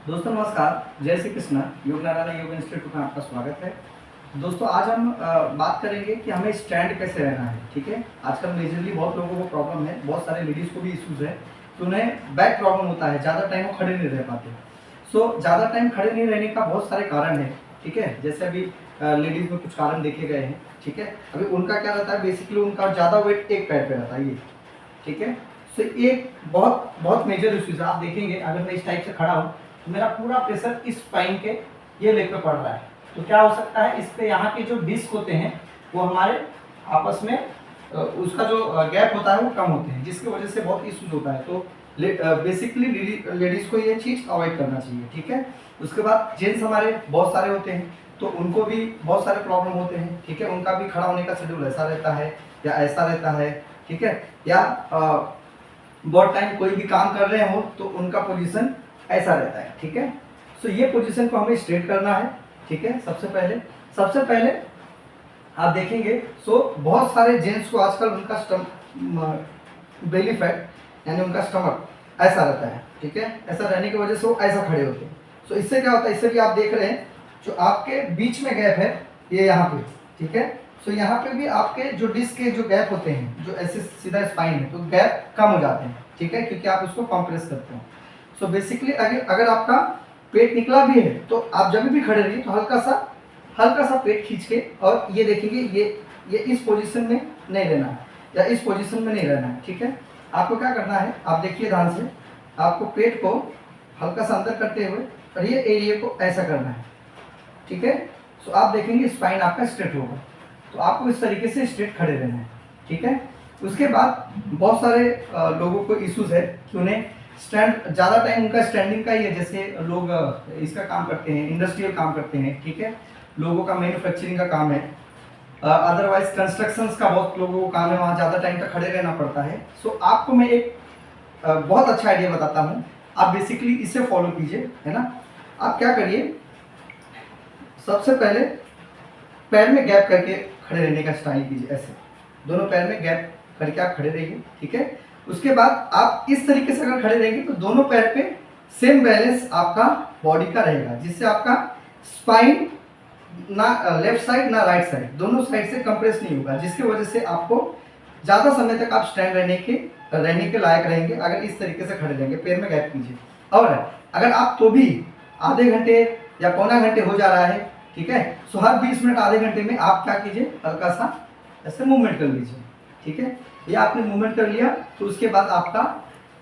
दोस्तों नमस्कार, जय श्री कृष्ण। योग नारायण योग इंस्टीट्यूट में आपका स्वागत है। दोस्तों आज हम बात करेंगे कि हमें स्टैंड कैसे रहना है। ठीक है, आजकल मेजरली बहुत लोगों को प्रॉब्लम है, बहुत सारे लेडीज़ को भी इश्यूज है कि उन्हें बैक प्रॉब्लम होता है, ज़्यादा टाइम वो खड़े नहीं रह पाते। सो ज़्यादा टाइम खड़े नहीं रहने का बहुत सारे कारण है। ठीक है, जैसे अभी लेडीज़ में कुछ कारण देखे गए हैं। ठीक है, अभी उनका क्या रहता है, बेसिकली उनका ज़्यादा वेट एक पैर पे रहता है ये। ठीक है, सो एक बहुत बहुत मेजर इश्यूज है। आप देखेंगे अगर मैं इस टाइप से खड़ा हूँ तो मेरा पूरा प्रेशर इस स्पाइन के ये लेग पे पड़ रहा है। तो क्या हो सकता है, इस पे यहाँ के जो डिस्क होते हैं वो हमारे आपस में उसका जो गैप होता है वो कम होते हैं, जिसकी वजह से बहुत इश्यूज होता है। तो बेसिकली लेडीज़ को ये चीज़ अवॉइड करना चाहिए। ठीक है, उसके बाद जेंट्स हमारे बहुत सारे होते हैं तो उनको भी बहुत सारे प्रॉब्लम होते हैं। ठीक है, उनका भी खड़ा होने का शेड्यूल ऐसा रहता है या ऐसा रहता है। ठीक है, या बहुत टाइम कोई भी काम कर रहे हो तो उनका पोजीशन ऐसा रहता है। ठीक है, सो ये पोजीशन को हमें स्ट्रेट करना है। ठीक है, सबसे पहले आप देखेंगे बहुत सारे जेंट्स को आजकल उनका बेली फैट यानी उनका स्टमक ऐसा रहता है। ठीक है, ऐसा रहने की वजह से वो ऐसा खड़े होते हैं। सो इससे क्या होता है, इससे भी आप देख रहे हैं जो आपके बीच में गैप है ये यहाँ पे। ठीक है, सो यहाँ पे भी आपके जो डिस्क के जो गैप होते हैं, जो ऐसे सीधा स्पाइन है, तो गैप कम हो जाते हैं। ठीक है, क्योंकि आप उसको कंप्रेस करते हो। सो बेसिकली अगर आपका पेट निकला भी है तो आप जब भी खड़े रहिए तो हल्का सा पेट खींच के, और ये देखेंगे ये इस पोजीशन में नहीं रहना है या इस पोजीशन में नहीं रहना है। ठीक है, आपको क्या करना है, आप देखिए ध्यान से, आपको पेट को हल्का सा अंदर करते हुए और ये एरिया को ऐसा करना है। ठीक है, सो आप देखेंगे स्पाइन आपका स्ट्रेट होगा। तो आपको इस तरीके से स्ट्रेट खड़े रहना है। ठीक है, उसके बाद बहुत सारे लोगों को इश्यूज है कि उन्हें स्टैंड ज़्यादा टाइम उनका स्टैंडिंग का ही है। जैसे लोग इसका काम करते हैं, इंडस्ट्रियल काम करते हैं। ठीक है, लोगों का मैन्युफैक्चरिंग का काम है, अदरवाइज कंस्ट्रक्शंस का बहुत लोगों को काम है, वहाँ ज़्यादा टाइम तक खड़े रहना पड़ता है। सो आपको मैं एक बहुत अच्छा आइडिया बताता हूँ, आप बेसिकली इसे फॉलो कीजिए, है ना। आप क्या करिए, सबसे पहले पैर में गैप करके खड़े रहने का स्टाइल कीजिए, ऐसे दोनों पैर में गैप करके आप खड़े रहिए। ठीक है, उसके बाद आप इस तरीके से अगर खड़े रहेंगे तो दोनों पैर पे सेम बैलेंस आपका बॉडी का रहेगा, जिससे आपका स्पाइन ना लेफ्ट साइड ना राइट साइड, दोनों साइड से कंप्रेस नहीं होगा, जिसकी वजह से आपको ज़्यादा समय तक आप स्टैंड रहने के लायक रहेंगे अगर इस तरीके से खड़े रहेंगे। पैर में गैप कीजिए, और अगर आप तो भी आधे घंटे या पौना घंटे हो जा रहा है, ठीक है, सो हर 20 मिनट आधे घंटे में आप क्या कीजिए, हल्का सा ऐसे मूवमेंट कर लीजिए। ठीक है, ये आपने मूवमेंट कर लिया तो उसके बाद आपका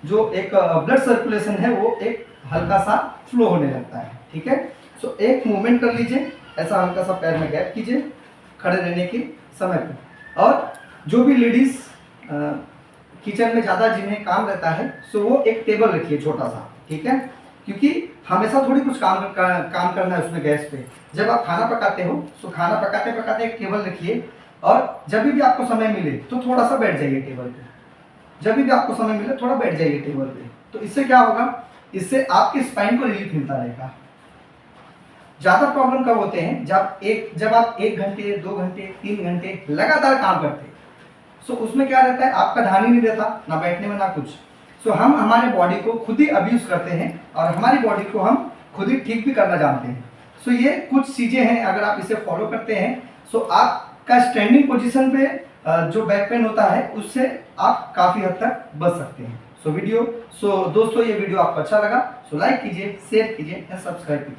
जो एक ब्लड सर्कुलेशन है वो एक हल्का सा फ्लो होने लगता है। ठीक है, सो एक मूवमेंट कर लीजिए, ऐसा हल्का सा पैर में गैप कीजिए खड़े रहने के समय पे। और जो भी लेडीज किचन में ज़्यादा जिन्हें काम रहता है, सो वो एक टेबल रखिए छोटा सा। ठीक है, क्योंकि हमेशा थोड़ी कुछ काम करना है उसमें गैस पे। जब आप खाना पकाते हो तो खाना पकाते पकाते एक टेबल रखिए, और जब भी आपको समय मिले तो थोड़ा सा बैठ जाइए टेबल पे। जब भी आपको समय मिले थोड़ा बैठ जाइए टेबल पे। तो इससे क्या होगा, इससे आपके स्पाइन को रिलीफ मिलता रहेगा। ज़्यादा प्रॉब्लम कब होते हैं, जब आप 1 घंटे 2 घंटे 3 घंटे लगातार काम करते हैं। सो उसमें क्या रहता है, आपका ध्यान ही नहीं रहता, ना बैठने में ना कुछ। सो हम हमारे बॉडी को खुद ही अब्यूज करते हैं और हमारी बॉडी को हम खुद ही ठीक भी करना जानते हैं। सो ये कुछ चीज़ें हैं, अगर आप इसे फॉलो करते हैं सो आपका स्टैंडिंग पोजीशन पे जो बैक पेन होता है उससे आप काफ़ी हद तक बच सकते हैं। सो दोस्तों ये वीडियो आपको अच्छा लगा, सो लाइक कीजिए, शेयर कीजिए, सब्सक्राइब कीजिए।